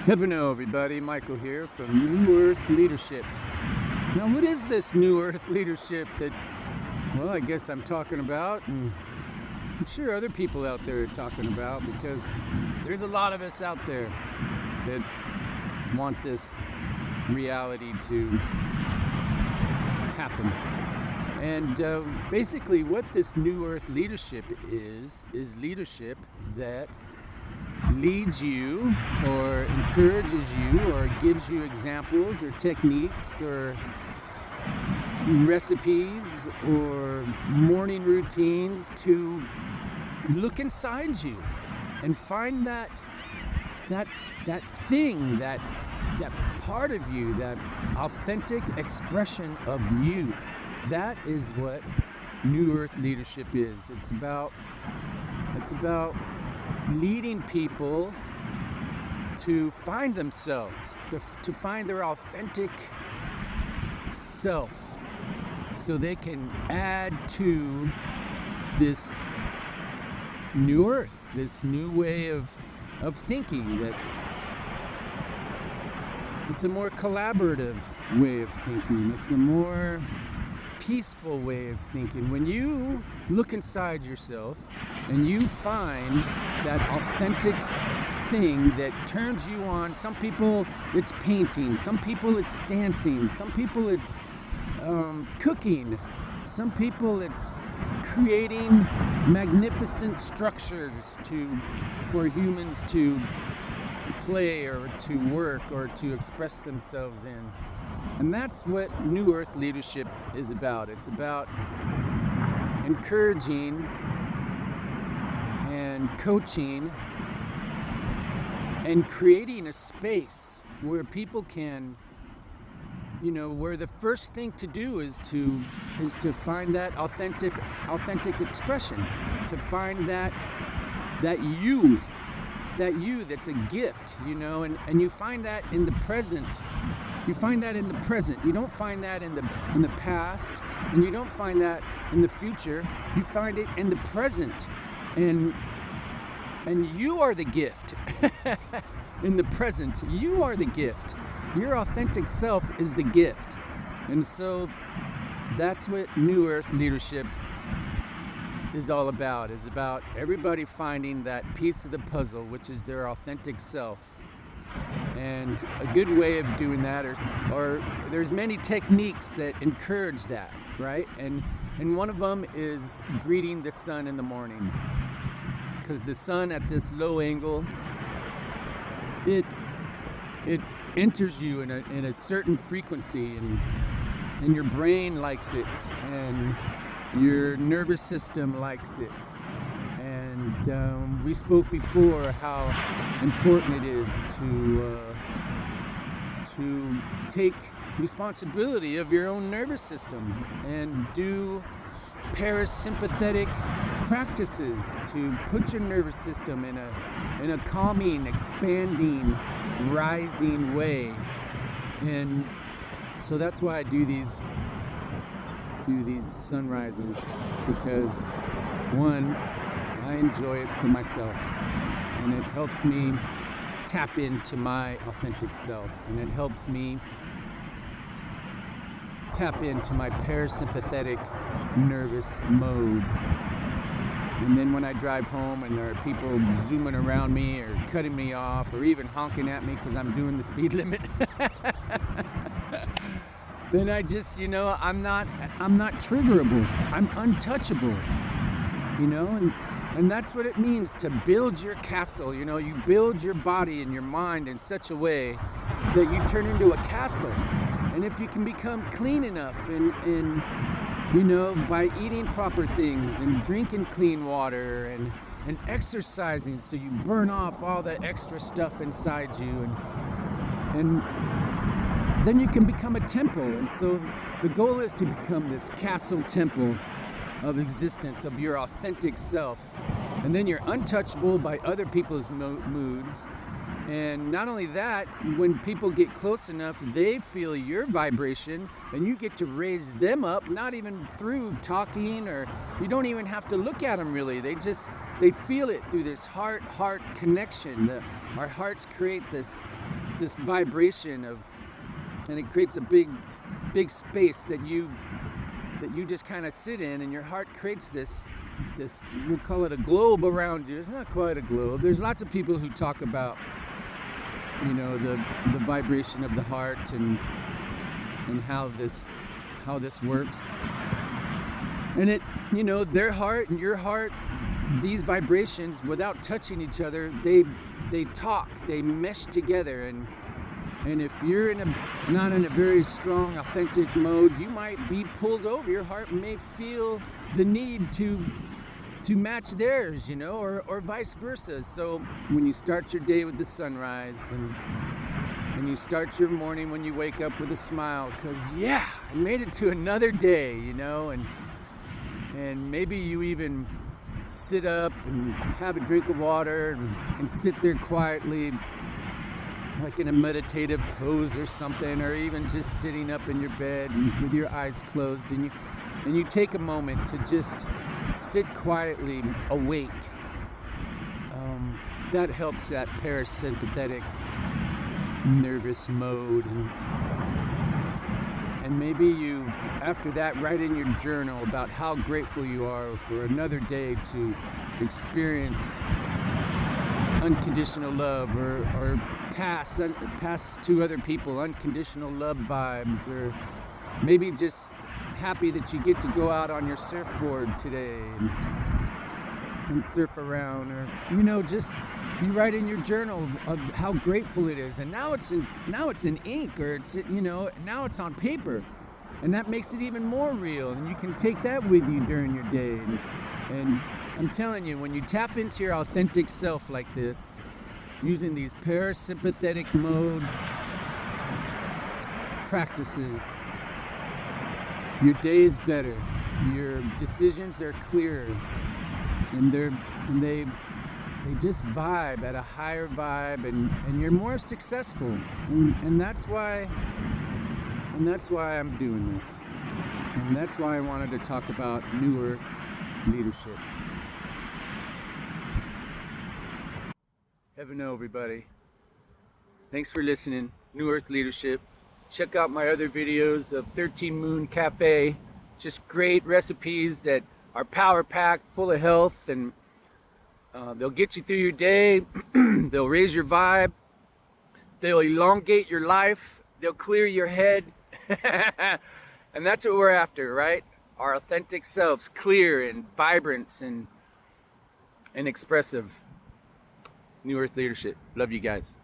Heaven know, everybody. Michael here from New Earth Leadership. Now, what is this New Earth Leadership that, well, I guess I'm talking about, and I'm sure other people out there are talking about, because there's a lot of us out there that want this reality to happen. And basically what this New Earth Leadership is leadership that leads you or encourages you or gives you examples or techniques or recipes or morning routines to look inside you and find that thing, that part of you, that authentic expression of you. That is what New Earth Leadership is. It's about leading people to find themselves, to find their authentic self, so they can add to this new earth, this new way of thinking. That it's a more collaborative way of thinking. It's a more peaceful way of thinking. When you look inside yourself and you find that authentic thing that turns you on. Some people it's painting, some people it's dancing, some people it's cooking, some people it's creating magnificent structures for humans to play or to work or to express themselves in. And that's what New Earth Leadership is about. It's about encouraging and coaching and creating a space where people can, where the first thing to do is to find that authentic expression, to find that you that's a gift, and you find that in the present. You find that in the present. You don't find that in the past, and you don't find that in the future. You find it in the present, and you are the gift. In the present, you are the gift. Your authentic self is the gift, and so that's what New Earth Leadership is all about. Is about everybody finding that piece of the puzzle, which is their authentic self. And a good way of doing that, or there's many techniques that encourage that, right? And one of them is greeting the sun in the morning, because the sun at this low angle, it enters you in a certain frequency, and your brain likes it, and your nervous system likes it. And we spoke before how important it is to take responsibility of your own nervous system and do parasympathetic practices to put your nervous system in a calming, expanding, rising way. And so that's why I do these sunrises, because one, I enjoy it for myself, and it helps me tap into my authentic self, and it helps me tap into my parasympathetic nervous mode. And then when I drive home and there are people zooming around me or cutting me off or even honking at me because I'm doing the speed limit, then I just, I'm not triggerable. I'm untouchable, and that's what it means to build your castle. You build your body and your mind in such a way that you turn into a castle. And if you can become clean enough and by eating proper things and drinking clean water and exercising, so you burn off all the extra stuff inside you, and then you can become a temple. And so the goal is to become this castle temple of existence, of your authentic self. And then you're untouchable by other people's moods. And not only that, when people get close enough, they feel your vibration, and you get to raise them up, not even through talking, or you don't even have to look at them really. They feel it through this heart connection. Our hearts create this this vibration of, and it creates a big space that you just kind of sit in, and your heart creates this, we'll call it a globe around you. It's not quite a globe. There's lots of people who talk about, you know, the vibration of the heart and how this works. And it, you know, their heart and your heart, these vibrations, without touching each other, they talk, they mesh together. And if you're not in a very strong, authentic mode, you might be pulled over. Your heart may feel the need to match theirs, you know, or vice versa. So when you start your day with the sunrise, and you start your morning when you wake up with a smile, because yeah, I made it to another day, you know, and maybe you even sit up and have a drink of water and sit there quietly, like in a meditative pose or something, or even just sitting up in your bed with your eyes closed, and you take a moment to just sit quietly awake. That helps that parasympathetic nervous mode, and maybe you, after that, write in your journal about how grateful you are for another day to experience unconditional love, or pass to other people unconditional love vibes, or maybe just happy that you get to go out on your surfboard today and surf around, or, you know, just you write in your journal of how grateful it is. And now it's in ink, or it's, you know, now it's on paper, and that makes it even more real, and you can take that with you during your day. And I'm telling you, when you tap into your authentic self like this, using these parasympathetic mode practices, your day is better, your decisions are clearer, and they just vibe at a higher vibe, and you're more successful. And that's why I'm doing this. And that's why I wanted to talk about New Earth leadership. Heaven know, everybody. Thanks for listening. New Earth Leadership. Check out my other videos of 13 Moon Cafe. Just great recipes that are power-packed, full of health, and they'll get you through your day. They'll raise your vibe. They'll elongate your life. They'll clear your head. And that's what we're after, right? Our authentic selves, clear and vibrant and expressive. New Earth Leadership. Love you guys.